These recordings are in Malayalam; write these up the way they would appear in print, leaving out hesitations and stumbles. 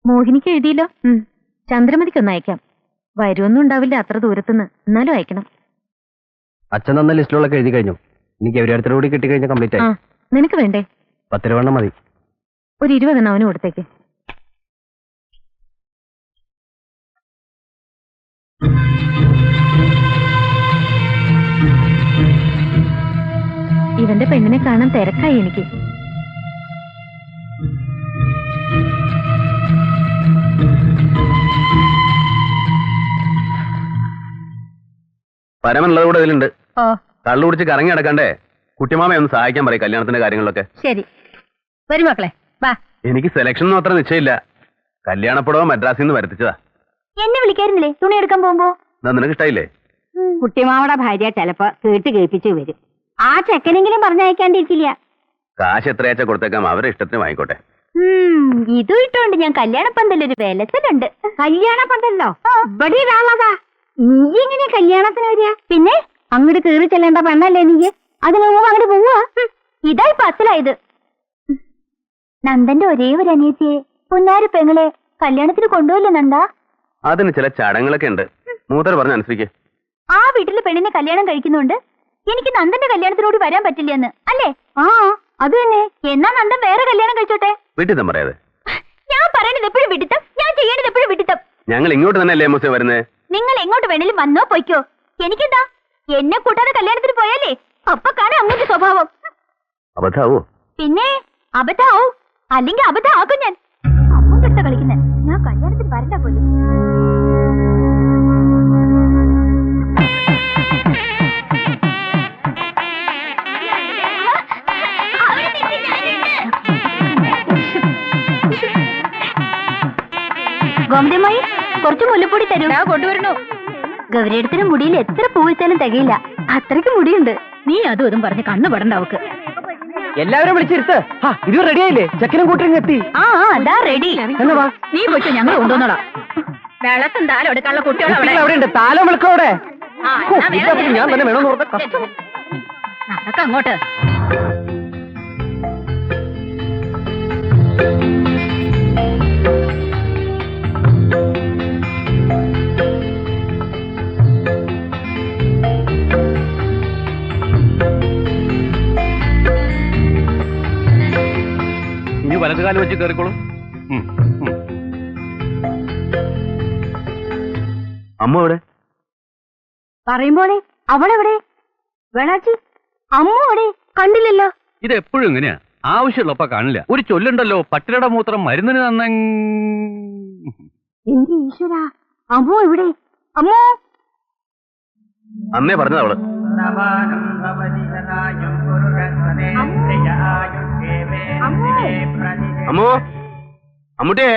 മോഹിനിക്ക് എഴുതിയല്ലോ. ചന്ദ്രമതിക്കൊന്ന് അയക്കാം. വരുമൊന്നും ഉണ്ടാവില്ല അത്ര ദൂരത്തുനിന്ന്, എന്നാലും അയക്കണം. അച്ഛൻ തന്ന ലിസ്റ്റിലൊക്കെ എഴുതി കഴിഞ്ഞു. എനിക്ക് എവിടെ കൂടി കിട്ടിക്കഴിഞ്ഞാൽ കംപ്ലീറ്റ് ആയി. നിനക്ക് വേണ്ടേ? 10 രൂപ മതി. ഒരു 20 അവന് കൊടുത്തേക്ക്. ഇവന്റെ പെണ്ണിനെ കാണാൻ തിരക്കായി എനിക്ക്. പരമനുള്ളത് കൂടെ ഇതിലുണ്ട്. കള്ളു കുടിച്ച് കറങ്ങി നടക്കണ്ടേ? കുട്ടിമാമയെ ഒന്ന് സഹായിക്കാൻ പറയും കല്യാണത്തിന്റെ കാര്യങ്ങളൊക്കെ. ശരി, വരും മക്കളെ. വാ. എനിക്ക് സെലക്ഷൻ ഒന്നും അത്ര നിശ്ചയില്ല. കല്യാണപ്പുടവ മദ്രാസിൽ നിന്ന് വരുത്തിച്ചതാ. എന്നെ വിളിക്കായിരുന്നില്ലേ തുണി എടുക്കാൻ പോകുമ്പോ? നിനക്ക് ഇഷ്ടായില്ലേ? കുട്ടിമാവയുടെ ഭാര്യ ചിലപ്പോ കേട്ട് കേൾപ്പിച്ചു വരും. ആ ചെക്കനെങ്കിലും പറഞ്ഞയക്കാണ്ടിരിക്കില്ല. കാശ് എത്രയാച്ച കൊടുത്തേക്കാം, അവരുടെ ഇഷ്ടത്തിന് വാങ്ങിക്കോട്ടെ. ഇതും ഇട്ടോണ്ട് ഞാൻ കല്യാണപ്പന്തലൊരു വിലത്തിലുണ്ട്. കല്യാണപ്പന്തല്ലോ ഇവിടെ ഒരാളതാ. നീ എങ്ങനെ കല്യാണത്തിന് വരിക? പിന്നെ അങ്ങോട്ട് കയറി ചെല്ലേണ്ട പെണ്ണല്ലേ നീ? അതിന് മുമ്പ് അങ്ങോട്ട് പോവാ. ഇതായി പത്തിലായത്. നന്ദന്റെ ഒരേ ഒരു അനിയത്തിയെ പൊന്നാരി പെങ്ങളെ കല്യാണത്തിന് കൊണ്ടുപോയില്ലേ നന്ദ? അതിന് ചില ചടങ്ങുകളൊക്കെ ഉണ്ട്. മൂത്തർ പറഞ്ഞ അനുസരിക്ക്. ആ വീട്ടിലെ പെണ്ണിനെ കല്യാണം കഴിക്കുന്നുണ്ട്. എനിക്ക് നന്ദന്റെ കല്യാണത്തിനോട് വരാൻ പറ്റില്ലെന്ന് അല്ലേ? ആ അത് തന്നെ. എന്നാ നന്ദൻ വേറെ കല്യാണം കഴിച്ചോട്ടെ. വിട്ടിത്തം പറയാതെ. ഞാൻ പറയണത് എപ്പോഴും വിട്ടിത്തം, ഞാൻ ചെയ്യേണ്ടത് എപ്പോഴും വിട്ടിത്തം. ഞങ്ങൾ ഇങ്ങോട്ട് തന്നെ അല്ലേ മോശം വരുന്നത്? നിങ്ങൾ എങ്ങോട്ട് വേണേലും വന്നോ പൊയ്ക്കോ, എനിക്കെന്താ? എന്നെ കൂട്ടാതെ കല്യാണത്തിന് പോയാലേ അപ്പൊ കാണാൻ അങ്ങോട്ട് സ്വഭാവം. അബദ്ധാവോ? പിന്നെ അബദ്ധാവും, അല്ലെങ്കിൽ അബദ്ധാക്കും. ഞാൻ അമ്മ കിട്ട കളിക്കുന്ന. ഞാൻ കല്യാണത്തിന് വരണ്ട പോലും. ഗോമതിയമ്മായി കുറച്ച് മുല്ലപ്പൊടി തരും. കൊണ്ടുവരണോ? ഗൗരിയടത്തിന് മുടിയിൽ എത്ര പൂവിച്ചാലും തികയില്ല, അത്രയ്ക്ക് മുടിയുണ്ട്. നീ അതും ഇതും പറഞ്ഞ് കണ്ണു പെടണ്ട അവക്ക്. എല്ലാവരും വിളിച്ചിരുത്ത്. ഇത് റെഡിയായില്ലേ? ചെക്കനും കൂട്ടരും എത്തി. അതാ റെഡി. നീ പോയിട്ട് ഞങ്ങൾ കൊണ്ടുവന്നോളാം. വെള്ളത്തും താലം എടുക്കാനുള്ള കുട്ടികളവിടെ താലം വിളിക്കോടെ. ഞാൻ തന്നെ വേണമെന്ന് നടക്ക അങ്ങോട്ട്. ഇനി വലതുകാലം വെച്ച് കയറിക്കോളും. അമ്മ എവിടെ? പറയുമ്പോളെ അവളെവിടെ? വേണാച്ചി അമ്മ എവിടെ? കണ്ടില്ലല്ലോ. ഇത് എപ്പോഴും ഇങ്ങനെയാ, ആവശ്യമുള്ളപ്പ കാണില്ല. ഒരു ചൊല്ലുണ്ടല്ലോ, പട്ടിയുടെ മൂത്രം മരുന്നിന് തന്ന. എന്റെ ഈശ്വര, അമ്മോ എവിടെ? അമ്മോ. അമ്മേ പറഞ്ഞത് അവള്. അമ്മോ, അമ്മൂട്ടിയെ.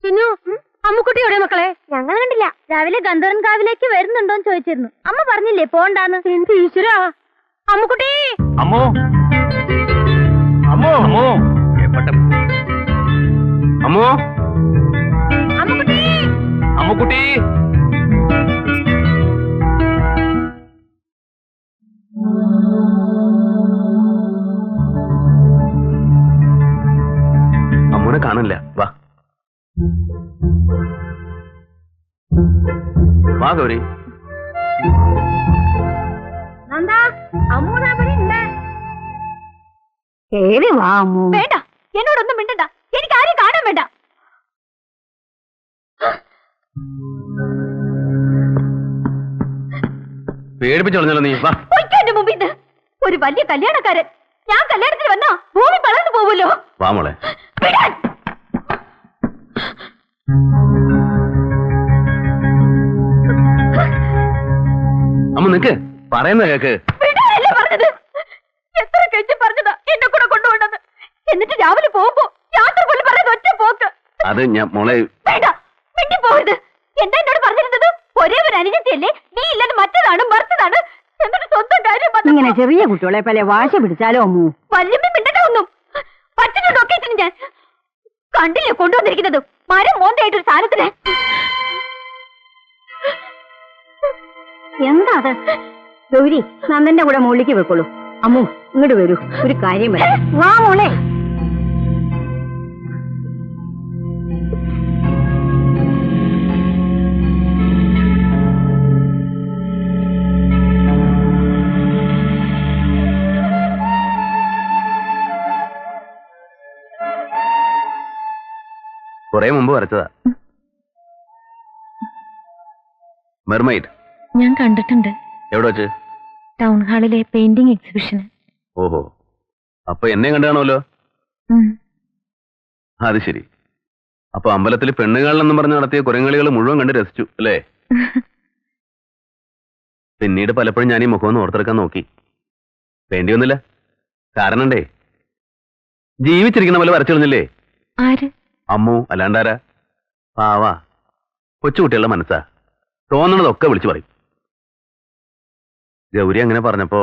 ചിന്നു, അമ്മുക്കുട്ടി എവിടെ മക്കളെ? ഞങ്ങൾ കണ്ടില്ല. രാവിലെ ഗന്ധർവൻ കാവിലേക്ക് വരുന്നുണ്ടോന്ന് ചോദിച്ചിരുന്നു. അമ്മ പറഞ്ഞില്ലേ പോണ്ടാന്ന്. എന്റെ ഈശ്വര, അമ്മുക്കുട്ടി. അമ്മോ, അമ്മോ, അമ്മോ, അമ്മോ, അമ്മുക്കുട്ടി, അമ്മുക്കുട്ടി. അമ്മൂനെ കാണില്ല. വാ വാ ഗൗരി. വേണ്ട, എന്നോടൊന്നും മിണ്ടണ്ട. എനിക്ക് ആരും കാണാൻ വേണ്ട. പേടിപ്പിച്ചോളഞ്ഞല്ലോ നീ. വാ. എന്റെ മുമ്പിൽ ഒരു വലിയ കല്യാണക്കാരൻ. ഞാൻ കല്യാണത്തിന് വന്നാ ഭൂമി പളർന്നു പോവുമല്ലോ. വാ മോളെ. അമ്മ നിക്ക്, പറയുന്ന കേക്ക്. പറഞ്ഞത് എത്ര കെഞ്ചി പറഞ്ഞതാ എന്നെ കൂടെ കൊണ്ടുപോകണമെന്ന്. എന്നിട്ട് രാവിലെ പോകുമ്പോ യാത്ര പോലും പറയുന്നത് ഒറ്റ പോക്ക്. അത് ഞാൻ മോളെ. വേണ്ട, മിണ്ടി പോകരുത്. എന്താ എന്നോട് പറഞ്ഞിരുന്നത്? ഒരേ ഒരു അനുജത്തിയല്ലേ, നീ ഇല്ലാതെ മറ്റേതാണ് മറിച്ചതാണ്. എന്നിട്ട് സ്വന്തം കാര്യം ഇങ്ങനെ ചെറിയ കുട്ടികളെ പല വാശ പിടിച്ചാലോ അമ്മു? വല്യമ്മ മിണ്ടണ്ട ഒന്നും. പറ്റുന്നുണ്ടൊക്കെ ഞാൻ കണ്ടില്ലേ കൊണ്ടുവന്നിരിക്കുന്നത് മരം മോന്തയായിട്ടൊരു സാധനത്തിന്. എന്താ അത്? ഗൗരി, നന്ദന്റെ കൂടെ മുകളിലേക്ക് വെക്കോളൂ. അമ്മു ഇങ്ങോട്ട് വരൂ, ഒരു കാര്യം വരാം. വാ മോളെ. കുറെ മുമ്പ് വരച്ചതാ. മെർമൈഡ്. ഞാൻ കണ്ടിട്ടുണ്ട്. എവിടെ വെച്ച്? ടൗൺ ഹാളിലെ പെയിന്റിംഗ് എക്സിബിഷന്. ഓഹോ, അപ്പൊ എന്നെ കണ്ടാണല്ലോ. അത് ശരി. അപ്പൊ അമ്പലത്തിൽ പെണ്ണുകാളെന്നും പറഞ്ഞ് നടത്തിയ കുരങ്ങളികൾ മുഴുവൻ കണ്ട് രസിച്ചു അല്ലേ? പിന്നീട് പലപ്പോഴും ഞാൻ ഈ മുഖമൊന്ന് ഓർത്തെടുക്കാൻ നോക്കി. വേണ്ടിയൊന്നുമില്ല. കാരണണ്ടേ, ജീവിച്ചിരിക്കുന്ന പോലെ വരച്ചിരുന്നില്ലേ? ആര്? അമ്മു, അല്ലാണ്ടാരാ? പാവാ കൊച്ചുകുട്ടികളുടെ മനസ്സാ, തോന്നണതൊക്കെ വിളിച്ചു പറയും. ഗൗരി അങ്ങനെ പറഞ്ഞപ്പോ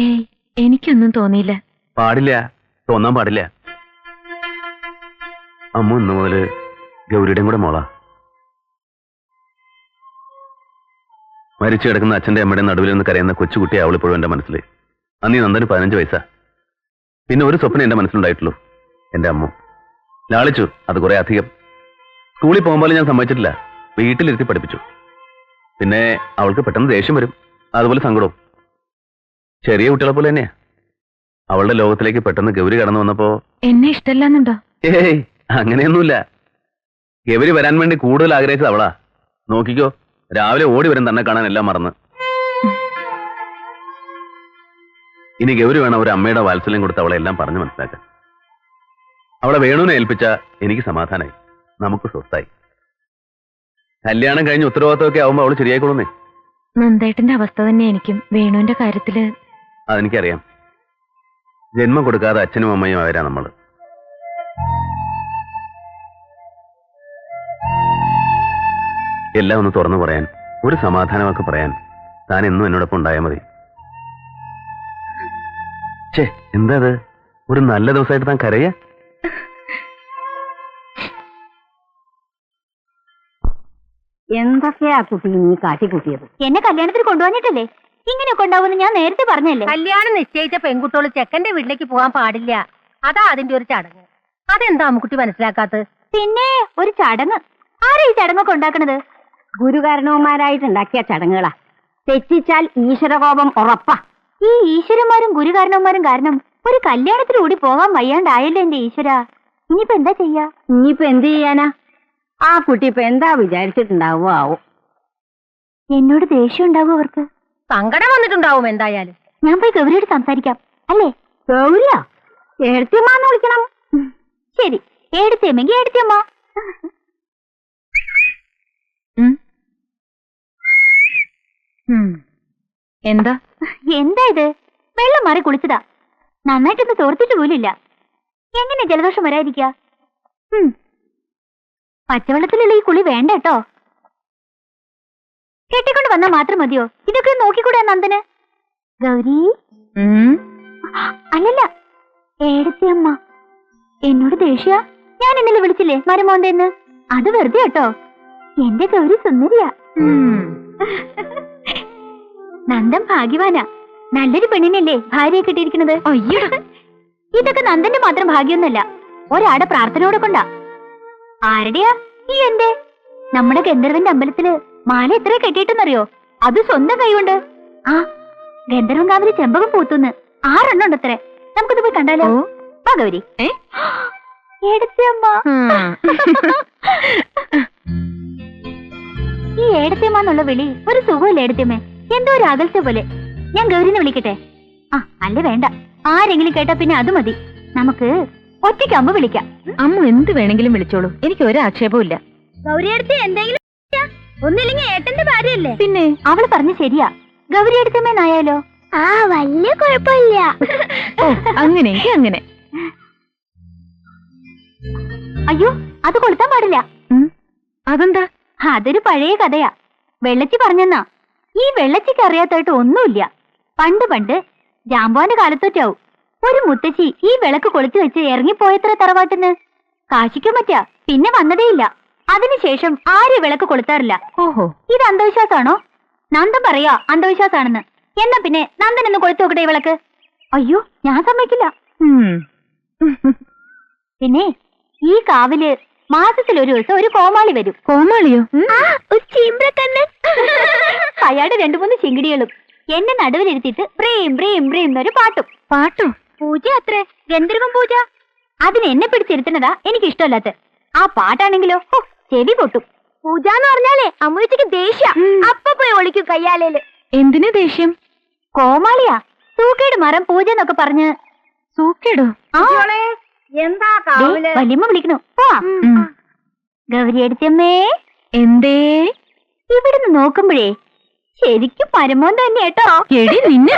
ഏയ്, എനിക്കൊന്നും തോന്നിയില്ല. പാടില്ല, തോന്നാൻ പാടില്ല. അമ്മു ഇന്നു മുതല് ഗൗരിയുടെയും കൂടെ മോളാ. മരിച്ചു കിടക്കുന്ന അച്ഛന്റെ അമ്മയുടെയും നടുവിൽ നിന്ന് കരയുന്ന കൊച്ചുകുട്ടിയെ അവളിപ്പോഴും എന്റെ മനസ്സിൽ. അന്നീ നന്ദന് 15 വയസ്സാ. പിന്നെ ഒരു സ്വപ്നം എന്റെ മനസ്സിലുണ്ടായിട്ടുള്ളൂ, എന്റെ അമ്മു. ലാളിച്ചു, അത് കുറെ അധികം. സ്കൂളിൽ പോകുമ്പോൾ ഞാൻ സമ്മതിച്ചിട്ടില്ല, വീട്ടിലിരുത്തി പഠിപ്പിച്ചു. പിന്നെ അവൾക്ക് പെട്ടെന്ന് ദേഷ്യം വരും, അതുപോലെ സങ്കടവും. ചെറിയ കുട്ടികളെ പോലെ തന്നെയാ. അവളുടെ ലോകത്തിലേക്ക് പെട്ടെന്ന് ഗൗരി കടന്നു വന്നപ്പോ എന്നെ ഇഷ്ടമല്ലെന്നുണ്ടോ? ഏയ്, അങ്ങനെയൊന്നുമില്ല. ഗൗരി വരാൻ വേണ്ടി കൂടുതൽ ആഗ്രഹിച്ചത് അവളാ. നോക്കിക്കോ, രാവിലെ ഓടി വരും തന്നെ കാണാൻ, എല്ലാം മറന്ന്. ഇനി ഗൗരി വേണം ഒരു അമ്മയുടെ വാത്സല്യം കൊടുത്ത് അവളെ എല്ലാം പറഞ്ഞു മനസ്സിലാക്കാൻ. അവളെ വേണുവിനെ ഏൽപ്പിച്ച എനിക്ക് സമാധാനായി, നമുക്ക് സ്വസ്ഥായി. കല്യാണം കഴിഞ്ഞ് ഉത്തരവാദിത്തമൊക്കെ ആവുമ്പോ അവള് ശരിയായിക്കൊള്ളുന്നേ. നന്ദേട്ടന്റെ അവസ്ഥ തന്നെ എനിക്കും വേണുവിന്റെ കാര്യത്തില്. അതെനിക്കറിയാം. ജന്മം കൊടുക്കാതെ അച്ഛനും അമ്മയും അവരാ നമ്മള്. എല്ലാം ഒന്ന് തുറന്നു പറയാൻ, ഒരു സമാധാനമൊക്കെ പറയാൻ താൻ എന്നും എന്നോടൊപ്പം ഉണ്ടായാൽ മതി. ഛേ, എന്താ അത്? ഒരു നല്ല ദിവസമായിട്ട് താൻ കരയാ? എന്തൊക്കെയാ കുട്ടി നീ കാട്ടിക്കൂട്ടിയത്? എന്നെ കല്യാണത്തിന് കൊണ്ടുവന്നിട്ടല്ലേ? ഇങ്ങനെയൊക്കെ ഉണ്ടാവുമെന്ന് ഞാൻ നേരത്തെ പറഞ്ഞല്ലേ. കല്യാണം നിശ്ചയിച്ച പെൺകുട്ടികൾ ചെക്കന്റെ വീട്ടിലേക്ക് പോകാൻ പാടില്ല, അതാ അതിന്റെ ഒരു ചടങ്ങ്. അതെന്താ അമ്മുക്കുട്ടി മനസ്സിലാക്കാത്തത്? പിന്നെ ഒരു ചടങ്ങ്. ആരാ ഈ ചടങ്ങൊക്കെ ഉണ്ടാക്കണത്? ഗുരുകാരണവന്മാരായിട്ടുണ്ടാക്കിയ ചടങ്ങുകളാ. തെറ്റിച്ചാൽ ഈശ്വരകോപം ഉറപ്പാ. ഈ ഈശ്വരന്മാരും ഗുരുകാരണവന്മാരും കാരണം ഒരു കല്യാണത്തിന് കൂടി പോകാൻ വയ്യാണ്ടായല്ലോ എന്റെ ഈശ്വര. ഇനിയിപ്പോ എന്താ ചെയ്യാ? ഇനിയിപ്പോ എന്ത് ചെയ്യാനാ? ആ കുട്ടി ഇപ്പൊ എന്താ വിചാരിച്ചിട്ടുണ്ടാവോ ആവും. എന്നോട് ദേഷ്യം ഉണ്ടാവും അവർക്ക്. സങ്കടം വന്നിട്ടുണ്ടാവും എന്തായാലും. ഞാൻ പോയി ഗൗരിയോട് സംസാരിക്കാം അല്ലേ? ഗൗരിയാ? എഴുത്തിയമ്മാന്ന് വിളിക്കണം. ശരി, എടുത്തേമെങ്കി എടുത്തമ്മ. എന്താ എന്താ ഇത്? വെള്ളം മാറി കുളിച്ചതാ. നന്നായിട്ടൊന്ന് തോർത്തിട്ട് പോലില്ല. എങ്ങനെ ജലദോഷം വരാതിരിക്ക? പച്ചവെള്ളത്തിലുള്ള ഈ കുളി വേണ്ട കേട്ടോ. കെട്ടിക്കൊണ്ട് വന്നാൽ മാത്രം മതിയോ? ഇതൊക്കെ നോക്കിക്കൂടാ നന്ദന്? ഗൗരി, അല്ലല്ല, ഏടത്തിയമ്മ. എന്നോട് ദേഷ്യ? ഞാൻ ഇന്നലെ വിളിച്ചില്ലേ മരുമോന്തെന്ന്? അത് വെറുതെ കേട്ടോ. എന്റെ ഗൗരി സുന്ദരിയാ. നന്ദൻ ഭാഗ്യവാനാ. നല്ലൊരു പെണ്ണിനല്ലേ ഭാര്യയെ കിട്ടിയിരിക്കുന്നത്. അയ്യോ, ഇതൊക്കെ നന്ദന്റെ മാത്രം ഭാഗ്യമൊന്നുമല്ല, ഒരാടെ പ്രാർത്ഥനയോടെ കൊണ്ടാ. ആരുടെയാ ഈ എന്റെ? നമ്മുടെ ഗന്ധർവന്റെ അമ്പലത്തില് മാല എത്ര കെട്ടിയിട്ടെന്നറിയോ? അത് സ്വന്തം കൈകൊണ്ട്. ആ, ഗന്ധർവൻ കാവില് ചെമ്പകം പൂത്തുന്ന് 6 എണ്ണം ഉണ്ടത്രേ. നമുക്കിത് പോയി കണ്ടാലോ? ഗൗരി, ഏടത്തിയമ്മ. ഈ ഏടത്തിയമ്മ എന്നുള്ള വിളി ഒരു സുഖമല്ലേ ഏടത്തിയമ്മേ? എന്തോ ഒരു അകൽച്ച പോലെ. ഞാൻ ഗൗരിനെ വിളിക്കട്ടെ? ആ, അല്ല വേണ്ട, ആരെങ്കിലും കേട്ടാ പിന്നെ അത് മതി. നമുക്ക് ഒറ്റയ്ക്ക് അമ്മ വിളിക്കാം. അമ്മ എന്ത് വേണമെങ്കിലും വിളിച്ചോളൂ, എനിക്ക് ഒരു ആക്ഷേപവും ഇല്ല. ഗൗരിയടുത്ത് എന്തെങ്കിലും ഒന്നില്ലെങ്കിൽ ഏട്ടന്റെ ഭാര്യയല്ലേ? പിന്നെ അവള് പറഞ്ഞ ശരിയാ. ഗൗരി എടുത്തമ്മേന്നായാലോ? ആ, വലിയ കുഴപ്പമില്ല. ഓ, അങ്ങനെയെങ്കിൽ അങ്ങനെ. അയ്യോ, അത് കൊളുത്താൻ പാടില്ല. അതെന്താ? അതൊരു പഴയ കഥയാ. വെള്ളച്ചി പറഞ്ഞെന്നാ. ഈ വെള്ളച്ചിക്ക് അറിയാത്തായിട്ട് ഒന്നുമില്ല. പണ്ട് ജാമ്പോന്റെ കാലത്തൊറ്റാവും ഒരു മുത്തശ്ശി ഈ വിളക്ക് കൊളുത്തി വെച്ച് ഇറങ്ങിപ്പോയത്ര തറവാട്ടിന്ന്. കാശിക്കാൻ പറ്റാ, പിന്നെ വന്നതേയില്ല. അതിനുശേഷം ആരും വിളക്ക് കൊളുത്താറില്ല. ഓഹോ, ഇത് അന്ധവിശ്വാസമാണോ? നന്ദൻ പറയാ അന്ധവിശ്വാസാണെന്ന്. എന്നാ പിന്നെ നന്ദനൊന്ന് കൊളുത്തു നോക്കട്ടെ ഈ വിളക്ക്. അയ്യോ, ഞാൻ സമ്മതിക്കില്ല. പിന്നെ ഈ കാവില് മാസത്തിലൊരു ദിവസം ഒരു കോമാളി വരും. കോമാളിയോ? ഒരു ചീമ്പ്രക്കണ്ണ്. അയാളുടെ 2-3 ചിങ്കിടികളും എന്നെ നടുവിലിരുത്തിയിട്ട് ബ്രീം ബ്രീം ബ്രീം എന്നൊരു പാട്ടോ? പൂജ അത്രേ, ഗന്ധർവം പൂജ. അതിന് എന്നെ പിടിച്ചിരുത്തുന്നതാ എനിക്ക് ഇഷ്ടമല്ലാത്ത. ആ പാട്ടാണെങ്കിലോ ഹോ, ചെവി പൊട്ടും. പൂജ എന്ന് പറഞ്ഞാലേ അമ്മൂച്ചക്ക് ദേഷ്യ. അപ്പൊ പോയി ഒളിക്കും കയ്യാലേല്. എന്തിനു ദേഷ്യം? കോമാളിയാ. സൂക്കേട് മരം പൂജ എന്നൊക്കെ പറഞ്ഞ്. സൂക്കേടോ? എന്താ വലിയമ്മ വിളിക്കണു. ഗൗരി അടിച്ചമ്മേ. എന്തേ? ഇവിടുന്ന് നോക്കുമ്പോഴേ ശരിക്കും പരമോൻ തന്നെ കേട്ടോ. എടി നിന്നെ